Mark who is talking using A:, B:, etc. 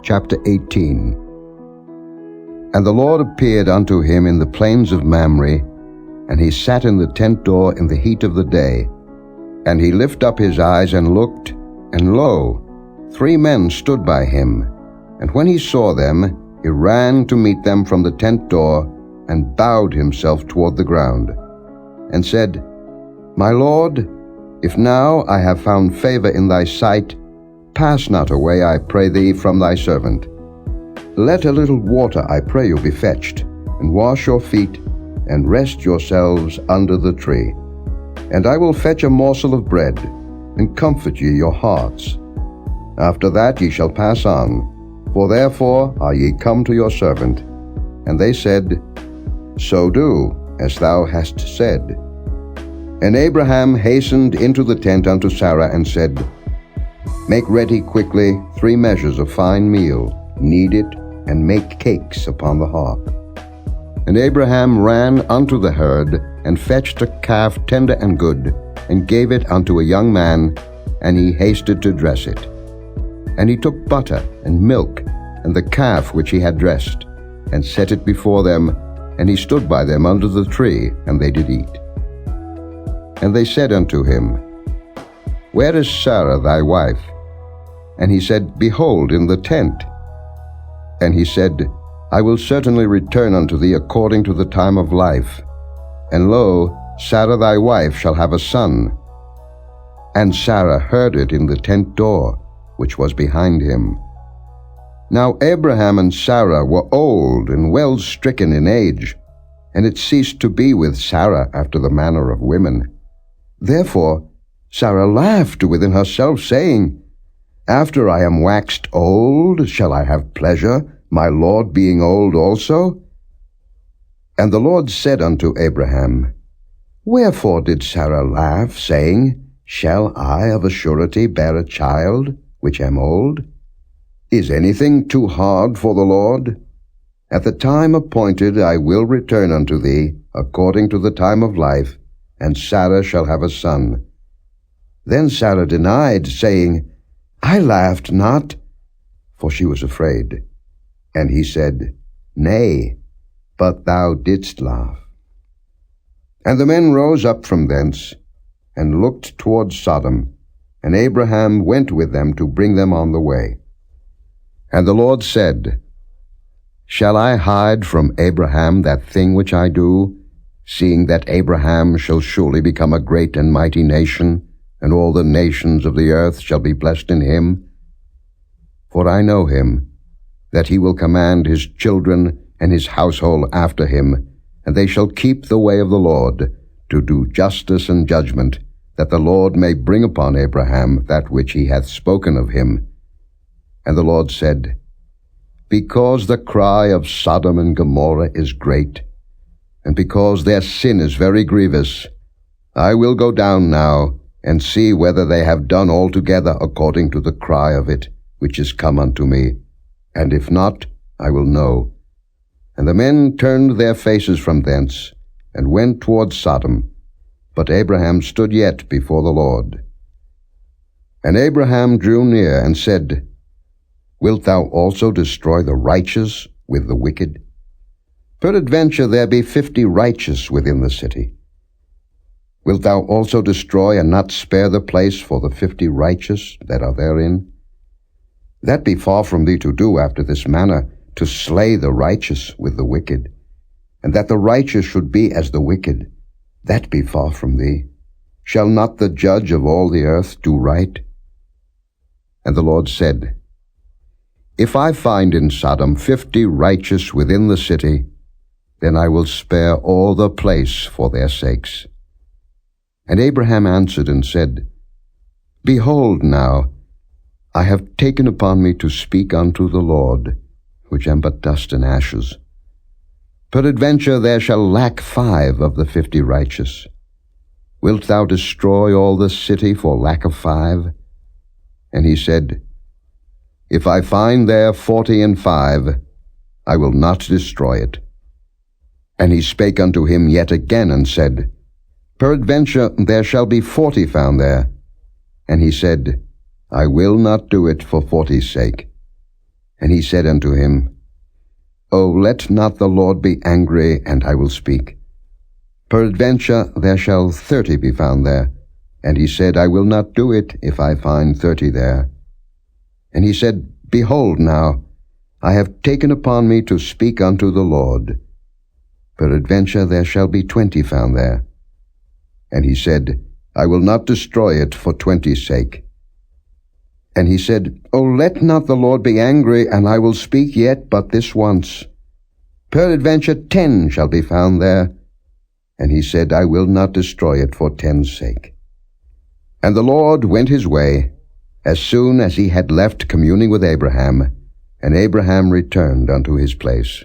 A: Chapter 18. And the Lord appeared unto him in the plains of Mamre, and he sat in the tent door in the heat of the day. And he lifted up his eyes and looked, and lo, 3 men stood by him. And when he saw them, he ran to meet them from the tent door, and bowed himself toward the ground, and said, My Lord, if now I have found favor in thy sight, pass not away, I pray thee, from thy servant. Let a little water, I pray you, be fetched, and wash your feet, and rest yourselves under the tree. And I will fetch a morsel of bread, and comfort ye your hearts. After that ye shall pass on, for therefore are ye come to your servant. And they said, So do, as thou hast said. And Abraham hastened into the tent unto Sarah, and said, Make ready quickly 3 measures of fine meal, knead it, and make cakes upon the hearth. And Abraham ran unto the herd, and fetched a calf tender and good, and gave it unto a young man, and he hasted to dress it. And he took butter and milk, and the calf which he had dressed, and set it before them, and he stood by them under the tree, and they did eat. And they said unto him, Where is Sarah thy wife? And he said, Behold, in the tent. And he said, I will certainly return unto thee according to the time of life. And lo, Sarah thy wife shall have a son. And Sarah heard it in the tent door, which was behind him. Now Abraham and Sarah were old and well stricken in age, and it ceased to be with Sarah after the manner of women. Therefore Sarah laughed within herself, saying, After I am waxed old, shall I have pleasure, my Lord being old also? And the Lord said unto Abraham, Wherefore did Sarah laugh, saying, Shall I of a surety bear a child, which am old? Is anything too hard for the Lord? At the time appointed I will return unto thee, according to the time of life, and Sarah shall have a son. Then Sarah denied, saying, I laughed not, for she was afraid. And he said, Nay, but thou didst laugh. And the men rose up from thence, and looked toward Sodom, and Abraham went with them to bring them on the way. And the Lord said, Shall I hide from Abraham that thing which I do, seeing that Abraham shall surely become a great and mighty nation, and all the nations of the earth shall be blessed in him? For I know him, that he will command his children and his household after him, and they shall keep the way of the Lord, to do justice and judgment, that the Lord may bring upon Abraham that which he hath spoken of him. And the Lord said, Because the cry of Sodom and Gomorrah is great, and because their sin is very grievous, I will go down now, and see whether they have done altogether according to the cry of it, which is come unto me. And if not, I will know. And the men turned their faces from thence, and went toward Sodom. But Abraham stood yet before the Lord. And Abraham drew near, and said, Wilt thou also destroy the righteous with the wicked? Peradventure there be 50 righteous within the city. Wilt thou also destroy and not spare the place for the 50 righteous that are therein? That be far from thee to do after this manner, to slay the righteous with the wicked, and that the righteous should be as the wicked. That be far from thee. Shall not the judge of all the earth do right? And the Lord said, If I find in Sodom 50 righteous within the city, then I will spare all the place for their sakes. And Abraham answered and said, Behold now, I have taken upon me to speak unto the Lord, which am but dust and ashes. Peradventure there shall lack 5 of the 50 righteous. Wilt thou destroy all the city for lack of 5? And he said, If I find there 40 and 5, I will not destroy it. And he spake unto him yet again, and said, Peradventure there shall be 40 found there. And he said, I will not do it for 40's sake. And he said unto him, O let not the Lord be angry, and I will speak. Peradventure there shall 30 be found there. And he said, I will not do it, if I find 30 there. And he said, Behold now, I have taken upon me to speak unto the Lord. Peradventure there shall be 20 found there. And he said, I will not destroy it for 20's sake. And he said, O let not the Lord be angry, and I will speak yet but this once. Peradventure 10 shall be found there. And he said, I will not destroy it for 10's sake. And the Lord went his way, as soon as he had left communing with Abraham, and Abraham returned unto his place.